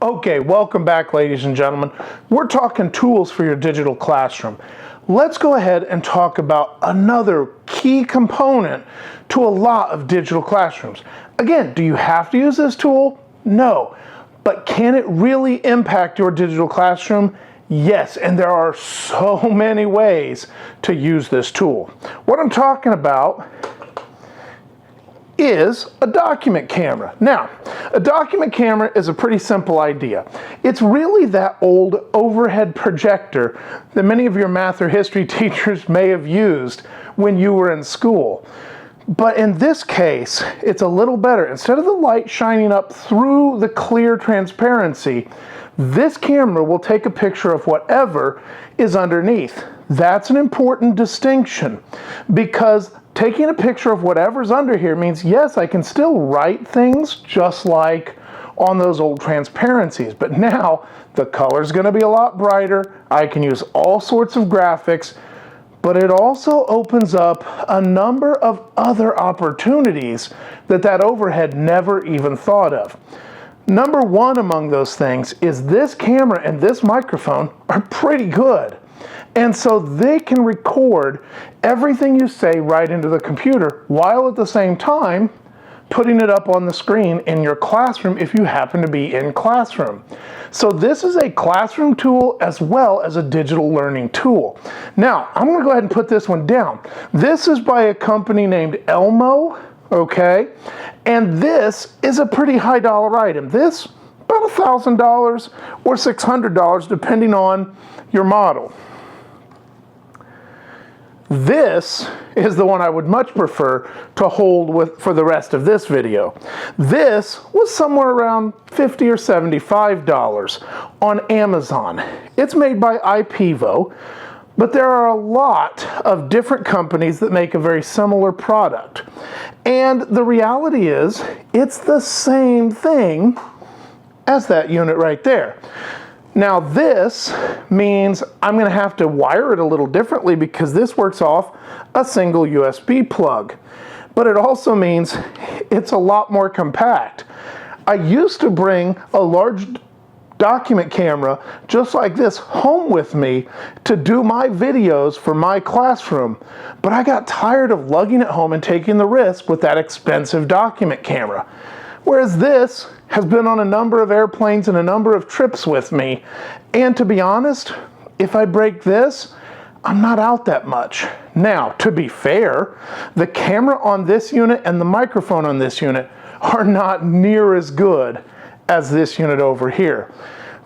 Okay, welcome back, ladies and gentlemen. We're talking tools for your digital classroom. Let's go ahead and talk about another key component to a lot of digital classrooms. Again, do you have to use this tool? No. But can it really impact your digital classroom? Yes, and there are so many ways to use this tool. What I'm talking about is a document camera. Now, a document camera is a pretty simple idea. It's really that old overhead projector that many of your math or history teachers may have used when you were in school. But in this case, it's a little better. Instead of the light shining up through the clear transparency, this camera will take a picture of whatever is underneath. That's an important distinction because taking a picture of whatever's under here means, yes, I can still write things just like on those old transparencies, but now the color's going to be a lot brighter. I can use all sorts of graphics, but it also opens up a number of other opportunities that overhead never even thought of. Number one among those things is this camera and this microphone are pretty good. And so they can record everything you say right into the computer while at the same time putting it up on the screen in your classroom if you happen to be in classroom. So this is a classroom tool as well as a digital learning tool. Now, I'm going to go ahead and put this one down. This is by a company named Ipveau, okay? And this is a pretty high dollar item. This, about $1,000 or $600 depending on your model. This is the one I would much prefer to hold for the rest of this video. This was somewhere around $50 or $75 on Amazon. It's made by Ipveau, but there are a lot of different companies that make a very similar product. And the reality is, it's the same thing as that unit right there. Now this means I'm going to have to wire it a little differently because this works off a single USB plug. But it also means it's a lot more compact. I used to bring a large document camera just like this home with me to do my videos for my classroom, but I got tired of lugging it home and taking the risk with that expensive document camera. Whereas this has been on a number of airplanes and a number of trips with me. And to be honest, if I break this, I'm not out that much. Now, to be fair, the camera on this unit and the microphone on this unit are not near as good as this unit over here.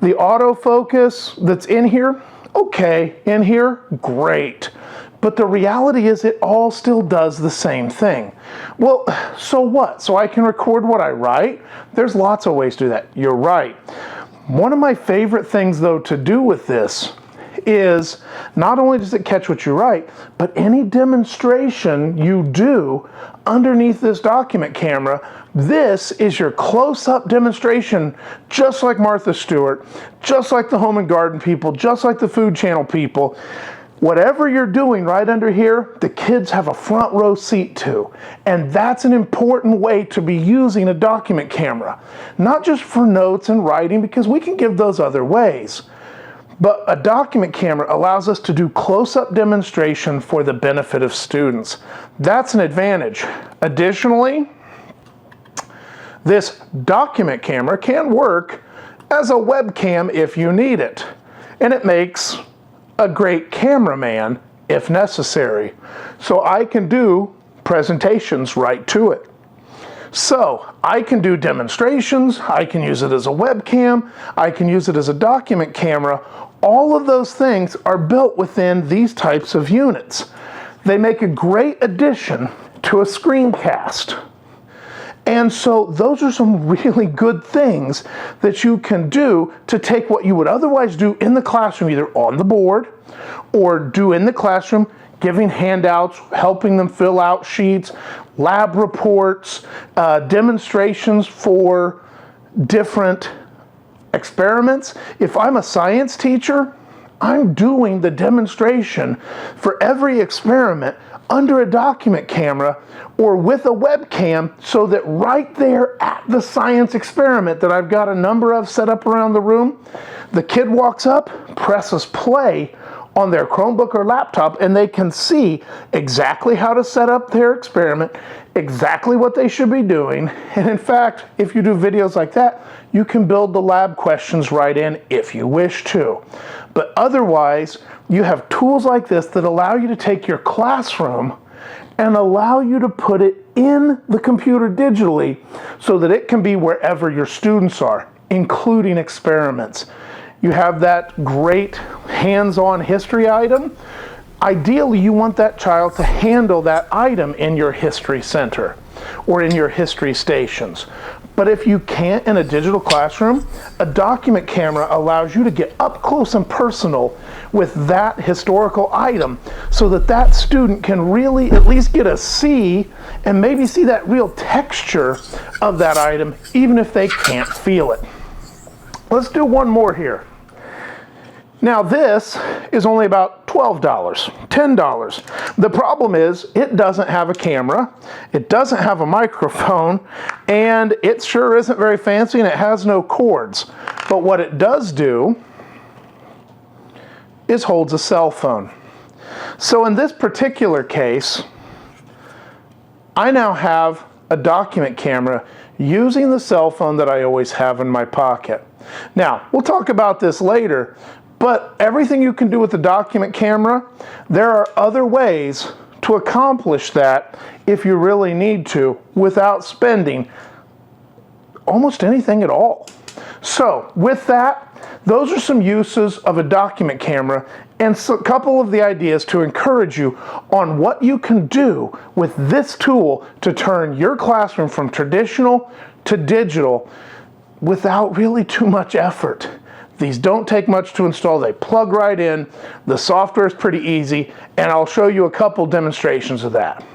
The autofocus that's in here, okay. In here, great. But the reality is it all still does the same thing. Well, so what? So I can record what I write? There's lots of ways to do that. You're right. One of my favorite things, though, to do with this is not only does it catch what you write, but any demonstration you do underneath this document camera, this is your close-up demonstration, just like Martha Stewart, just like the Home and Garden people, just like the Food Channel people. Whatever you're doing right under here, the kids have a front row seat to. And that's an important way to be using a document camera. Not just for notes and writing, because we can give those other ways. But a document camera allows us to do close-up demonstration for the benefit of students. That's an advantage. Additionally, this document camera can work as a webcam if you need it. And it makes a great cameraman if necessary. So I can do presentations right to it. So I can do demonstrations, I can use it as a webcam, I can use it as a document camera. All of those things are built within these types of units. They make a great addition to a screencast. And so those are some really good things that you can do to take what you would otherwise do in the classroom, either on the board or do in the classroom, giving handouts, helping them fill out sheets, lab reports, demonstrations for different experiments. If I'm a science teacher, I'm doing the demonstration for every experiment under a document camera or with a webcam, so that right there at the science experiment that I've got a number of set up around the room, the kid walks up, presses play on their Chromebook or laptop, and they can see exactly how to set up their experiment, exactly what they should be doing. And in fact, if you do videos like that, you can build the lab questions right in if you wish to. But otherwise, you have tools like this that allow you to take your classroom and allow you to put it in the computer digitally so that it can be wherever your students are, including experiments. You have that great hands-on history item. Ideally, you want that child to handle that item in your history center or in your history stations. But if you can't in a digital classroom, a document camera allows you to get up close and personal with that historical item so that that student can really at least get a see and maybe see that real texture of that item, even if they can't feel it. Let's do one more here. Now this is only about $12, $10. The problem is it doesn't have a camera, it doesn't have a microphone, and it sure isn't very fancy, and it has no cords. But what it does do is holds a cell phone. So in this particular case, I now have a document camera using the cell phone that I always have in my pocket. Now, we'll talk about this later, but everything you can do with the document camera, there are other ways to accomplish that if you really need to without spending almost anything at all. So with that, those are some uses of a document camera and a couple of the ideas to encourage you on what you can do with this tool to turn your classroom from traditional to digital without really too much effort. These don't take much to install, they plug right in, the software is pretty easy, and I'll show you a couple demonstrations of that.